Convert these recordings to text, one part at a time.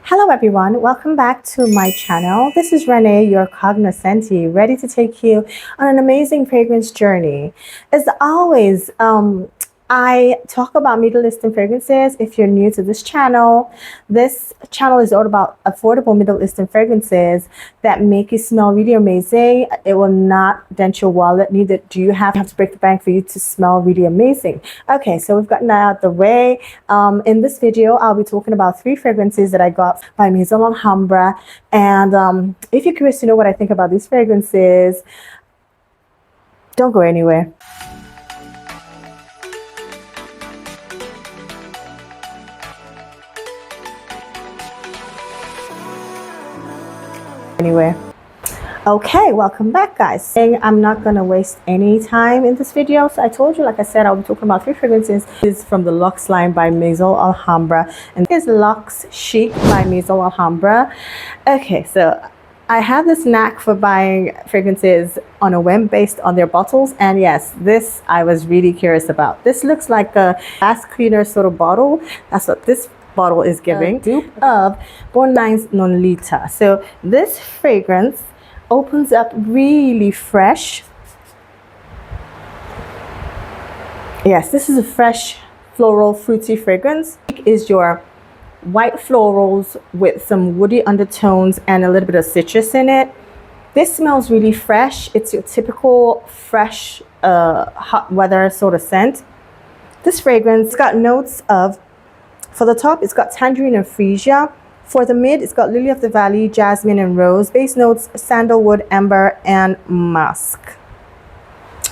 Hello everyone, welcome back to my channel. This is Renee, your cognoscenti, ready to take you on an amazing fragrance journey. As always, I talk about Middle Eastern fragrances. If you're new to this channel is all about affordable Middle Eastern fragrances that make you smell really amazing. It will not dent your wallet, neither do you have to break the bank for you to smell really amazing. Okay, so we've gotten that out of the way. In this video, I'll be talking about 3 fragrances that I got by Maison Alhambra. And if you're curious to know what I think about these fragrances, don't go anywhere. Okay, welcome back guys. I'm not gonna waste any time in this video, so I told you, like I said, I'll be talking about 3 fragrances. This is from the Luxe line by Maison Alhambra, and this is Luxe Chic by Maison Alhambra. Okay, so I have this knack for buying fragrances on a whim based on their bottles, and yes, this I was really curious about. This looks like a gas cleaner sort of bottle. That's what this bottle is giving. Dupe of Borgnines Non Lita. So this fragrance opens up really fresh. Yes, this is a fresh floral fruity fragrance. It is your white florals with some woody undertones and a little bit of citrus in it. This smells really fresh. It's your typical fresh hot weather sort of scent. This fragrance got notes of, for the top, it's got tangerine and freesia. For the mid, it's got lily of the valley, jasmine, and rose. Base notes, sandalwood, amber, and musk.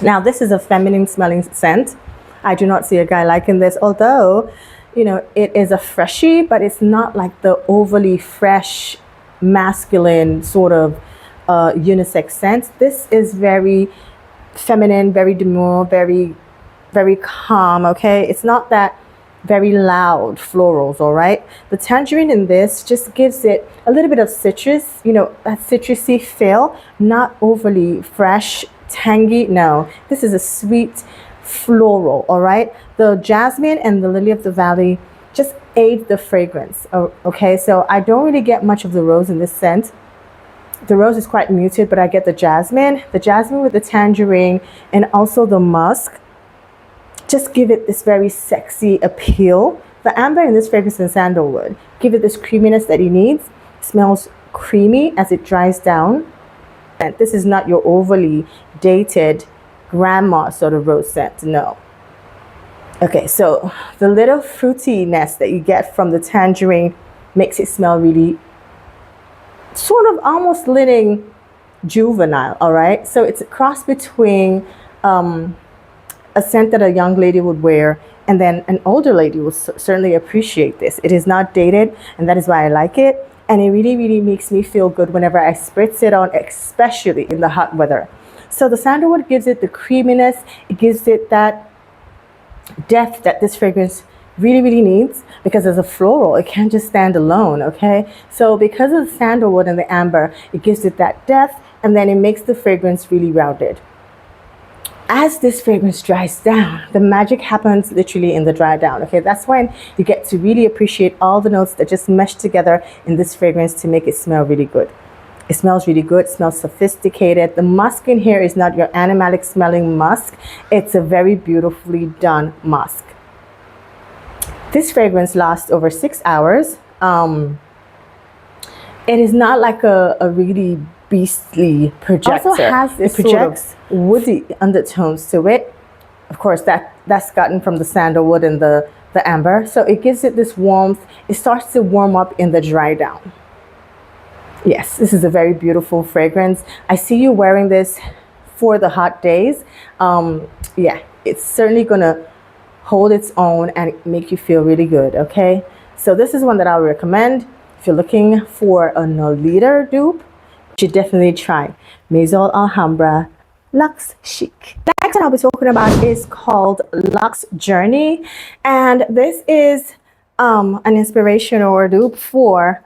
Now, this is a feminine smelling scent. I do not see a guy liking this, although, you know, it is a freshie, but it's not like the overly fresh, masculine sort of unisex scent. This is very feminine, very demure, very, very calm, okay? It's not that very loud florals, all right? The tangerine in this just gives it a little bit of citrus, you know, that citrusy feel, not overly fresh, tangy. No, this is a sweet floral, all right? The jasmine and the lily of the valley just aid the fragrance, okay? So I don't really get much of the rose in this scent. The rose is quite muted, but I get the jasmine with the tangerine, and also the musk. Just give it this very sexy appeal. The amber in this fragrance and sandalwood give it this creaminess that it needs. It smells creamy as it dries down. And this is not your overly dated grandma sort of rose scent, no. Okay, so the little fruitiness that you get from the tangerine makes it smell really sort of almost leaning juvenile, all right? So it's a cross between a scent that a young lady would wear, and then an older lady will certainly appreciate this. It is not dated, and that is why I like it. And it really, really makes me feel good whenever I spritz it on, especially in the hot weather. So the sandalwood gives it the creaminess. It gives it that depth that this fragrance really, really needs, because as a floral, it can't just stand alone, okay? So because of the sandalwood and the amber, it gives it that depth, and then it makes the fragrance really rounded. As this fragrance dries down, the magic happens literally in the dry down, okay? That's when you get to really appreciate all the notes that just mesh together in this fragrance to make it smell really good. It smells really good, it smells sophisticated. The musk in here is not your animalic smelling musk. It's a very beautifully done musk. This fragrance lasts over 6 hours. It is not like a really beastly projector. Also has this sort of woody undertones to it. Of course, that's gotten from the sandalwood and the amber. So it gives it this warmth. It starts to warm up in the dry down. Yes, this is a very beautiful fragrance. I see you wearing this for the hot days. Yeah, it's certainly gonna hold its own and make you feel really good, okay? So this is one that I would recommend. If you're looking for a no-liter dupe, you should definitely try Maison Alhambra Luxe Chic. The next one I'll be talking about is called Luxe Journey, and this is an inspiration or dupe for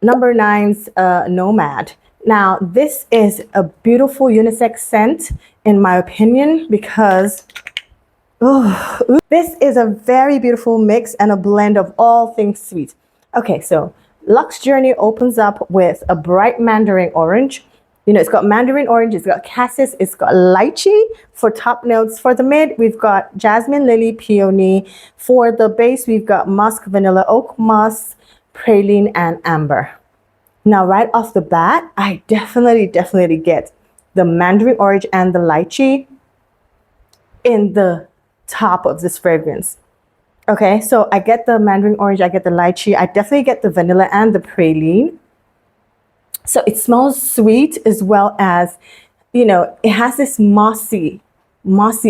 number 9's Nomad. Now, this is a beautiful unisex scent, in my opinion, because this is a very beautiful mix and a blend of all things sweet. Okay, so Luxe Journey opens up with a bright mandarin orange. You know, it's got mandarin orange, it's got cassis, it's got lychee for top notes. For the mid, we've got jasmine, lily, peony. For the base, we've got musk, vanilla, oak moss, praline, and amber. Now, right off the bat, I definitely get the mandarin orange and the lychee in the top of this fragrance. Okay, so I get the mandarin orange, I get the lychee, I definitely get the vanilla and the praline. So it smells sweet as well as, you know, it has this mossy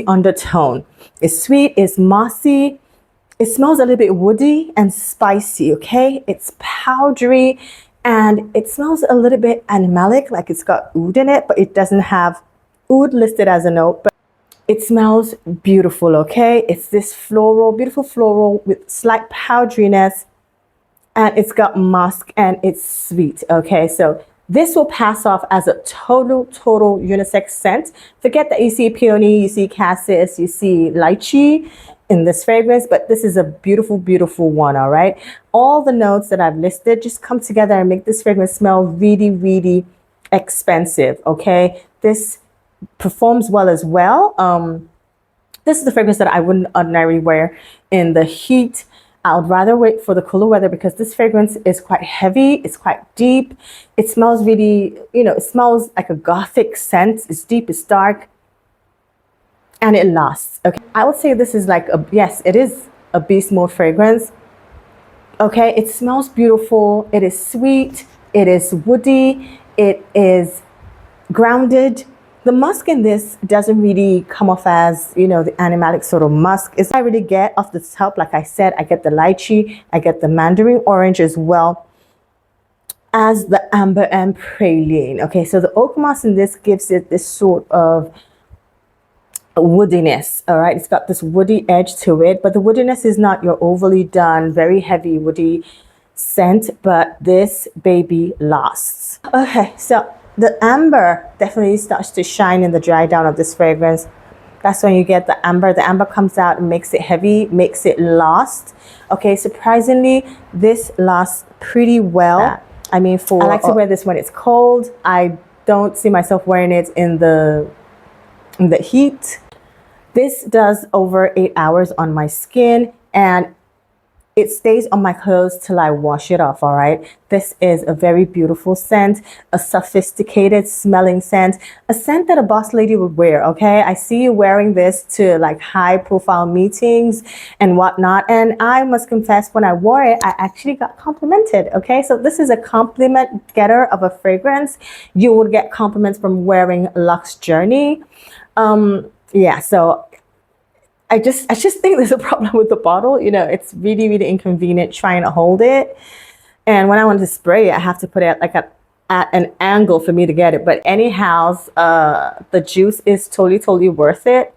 undertone. It's sweet, it's mossy. It smells a little bit woody and spicy, okay? It's powdery and it smells a little bit animalic, like it's got oud in it, but it doesn't have oud listed as a note. But it smells beautiful, okay? It's this floral, beautiful floral with slight powderiness, and it's got musk and it's sweet, okay? So this will pass off as a total unisex scent. Forget that you see peony, you see cassis, you see lychee in this fragrance, but this is a beautiful one, all right? All the notes that I've listed just come together and make this fragrance smell really expensive, okay? This performs well as well. This is the fragrance that I wouldn't ordinarily wear in the heat. I would rather wait for the cooler weather because this fragrance is quite heavy. It's quite deep. It smells really, you know, it smells like a gothic scent. It's deep, it's dark, and it lasts. Okay, I would say this is like a, yes, it is a beast mode fragrance. Okay, it smells beautiful. It is sweet. It is woody. It is grounded. The musk in this doesn't really come off as, you know, the animalic sort of musk. It's I really get off the top, like I said, I get the lychee, I get the mandarin orange as well as the amber and praline. Okay, so the oak moss in this gives it this sort of woodiness, all right? It's got this woody edge to it, but the woodiness is not your overly done, very heavy woody scent, but this baby lasts. Okay, so the amber definitely starts to shine in the dry down of this fragrance. That's when you get the amber. The amber comes out and makes it heavy, makes it last. Okay, surprisingly, this lasts pretty well. I mean, I like to wear this when it's cold. I don't see myself wearing it in the heat. This does over 8 hours on my skin, and it stays on my clothes till I wash it off, all right? This is a very beautiful scent, a sophisticated smelling scent, a scent that a boss lady would wear, okay? I see you wearing this to like high profile meetings and whatnot, and I must confess, when I wore it, I actually got complimented, okay? So this is a compliment getter of a fragrance. You would get compliments from wearing Luxe Journey. Yeah, so I just think there's a problem with the bottle. You know, it's really inconvenient trying to hold it. And when I want to spray it, I have to put it like at an angle for me to get it. But anyhow, the juice is totally worth it.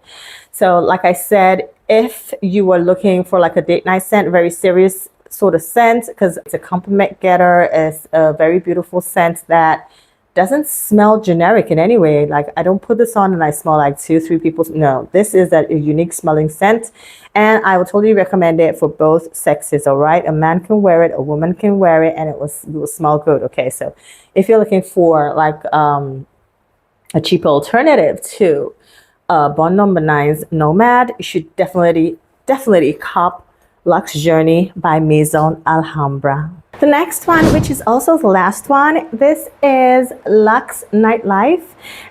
So like I said, if you were looking for like a date night scent, very serious sort of scent, because it's a compliment getter, it's a very beautiful scent that doesn't smell generic in any way. Like, I don't put this on and I smell like 2-3 people. No, this is a unique smelling scent, and I would totally recommend it for both sexes. All right, a man can wear it, a woman can wear it, and it will smell good. Okay, so if you're looking for like a cheaper alternative to Bond No. 9's Nomad, you should definitely cop Luxe Journey by Maison Alhambra. The next one, which is also the last one, this is Luxe Nightlife,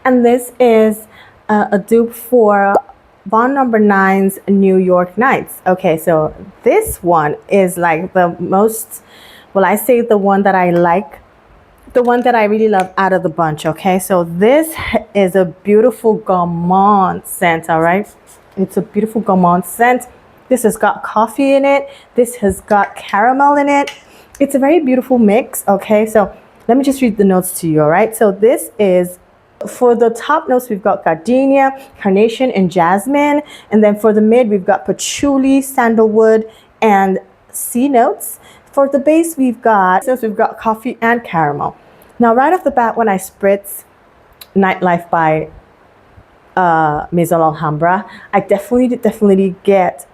and this is a dupe for Bond No. 9's New York Nights. Okay, so this one is like the most, well, I say the one that I like, the one that I really love out of the bunch. Okay, so this is a beautiful gourmand scent, all right? It's a beautiful gourmand scent. This has got coffee in it. This has got caramel in it. It's a very beautiful mix, okay? So let me just read the notes to you, all right? So this is, for the top notes, we've got gardenia, carnation, and jasmine. And then for the mid, we've got patchouli, sandalwood, and sea notes. For the base, we've got coffee and caramel. Now, right off the bat, when I spritz Nightlife by Maison Alhambra, I definitely get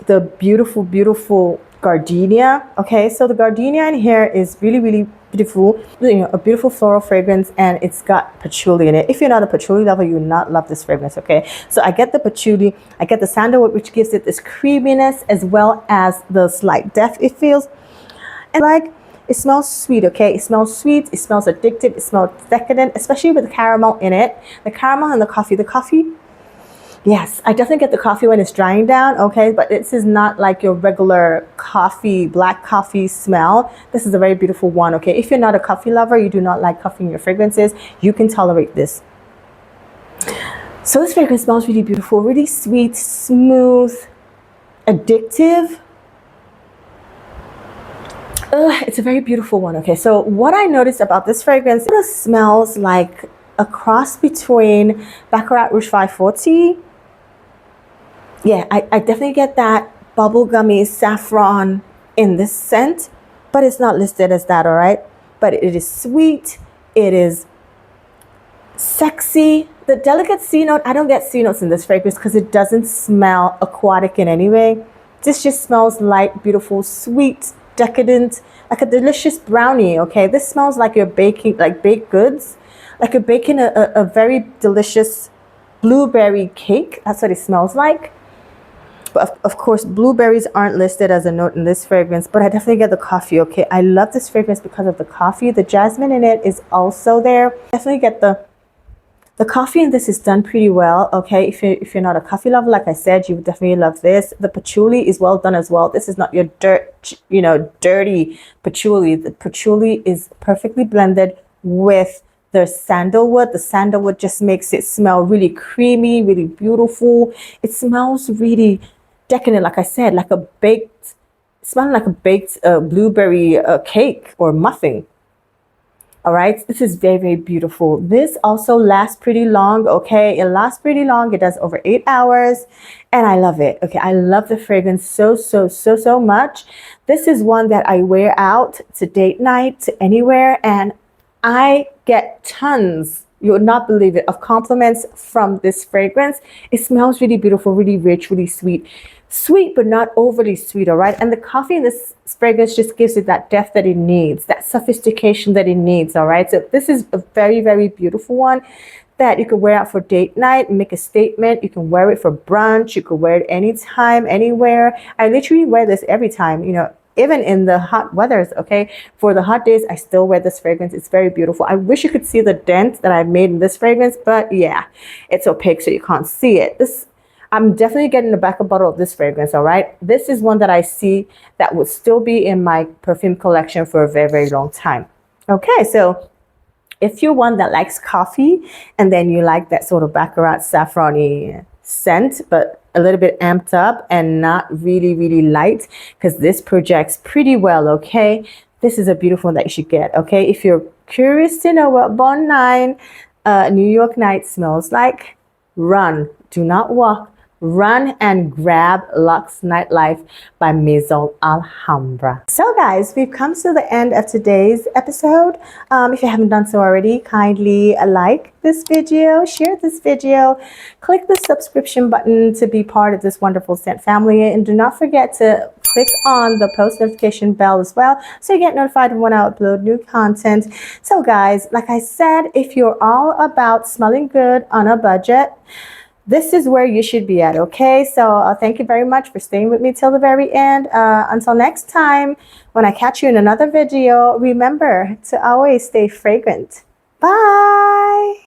the beautiful gardenia. Okay, so the gardenia in here is really, really beautiful. You know, a beautiful floral fragrance, and it's got patchouli in it. If you're not a patchouli lover, you will not love this fragrance. Okay, so I get the patchouli, I get the sandalwood, which gives it this creaminess as well as the slight depth it feels. And like, it smells sweet. Okay, it smells sweet, it smells addictive, it smells decadent, especially with the caramel in it. The caramel and the coffee. Yes, I definitely get the coffee when it's drying down, okay? But this is not like your regular coffee, black coffee smell. This is a very beautiful one, okay? If you're not a coffee lover, you do not like coffee in your fragrances, you can tolerate this. So this fragrance smells really beautiful, really sweet, smooth, addictive. It's a very beautiful one, okay? So what I noticed about this fragrance, it smells like a cross between Baccarat Rouge 540. Yeah, I definitely get that bubblegummy saffron in this scent, but it's not listed as that, all right? But it is sweet, it is sexy. The delicate C note, I don't get C notes in this fragrance because it doesn't smell aquatic in any way. This just smells light, beautiful, sweet, decadent, like a delicious brownie, okay? This smells like you're baking, like baked goods, like you're baking a very delicious blueberry cake. That's what it smells like. But of course, blueberries aren't listed as a note in this fragrance, but I definitely get the coffee, okay? I love this fragrance because of the coffee. The jasmine in it is also there. Definitely get the coffee in this is done pretty well, okay? If you're not a coffee lover, like I said, you would definitely love this. The patchouli is well done as well. This is not your dirty patchouli. The patchouli is perfectly blended with the sandalwood. The sandalwood just makes it smell really creamy, really beautiful. It smells really decadent, like I said, like a baked, smelling like a baked blueberry cake or muffin. All right, this is very, very beautiful. This also lasts pretty long, okay? It lasts pretty long. It does over 8 hours, and I love it, okay? I love the fragrance so much. This is one that I wear out to date night, to anywhere, and I get tons, you would not believe it, of compliments from this fragrance. It smells really beautiful, really rich, really sweet. Sweet, but not overly sweet, all right? And the coffee in this fragrance just gives it that depth that it needs, that sophistication that it needs, all right? So this is a very, very beautiful one that you could wear out for date night, make a statement. You can wear it for brunch. You could wear it anytime, anywhere. I literally wear this every time, you know, even in the hot weathers, okay? For the hot days, I still wear this fragrance. It's very beautiful. I wish you could see the dent that I made in this fragrance, but yeah, it's opaque, so you can't see it. I'm definitely getting the backup bottle of this fragrance, all right? This is one that I see that would still be in my perfume collection for a very, very long time. Okay, so if you're one that likes coffee and then you like that sort of Baccarat saffron-y scent, but a little bit amped up and not really, really light, because this projects pretty well, okay? This is a beautiful one that you should get, okay? If you're curious to know what Bond 9 New York Night smells like, run, do not walk. Run and grab Luxe Nightlife by Maison Alhambra. So guys, we've come to the end of today's episode. If you haven't done so already, kindly like this video, share this video, click the subscription button to be part of this wonderful scent family, and do not forget to click on the post notification bell as well so you get notified when I upload new content. So guys, like I said, if you're all about smelling good on a budget, this is where you should be at, okay? So thank you very much for staying with me till the very end. Until next time, when I catch you in another video, remember to always stay fragrant. Bye!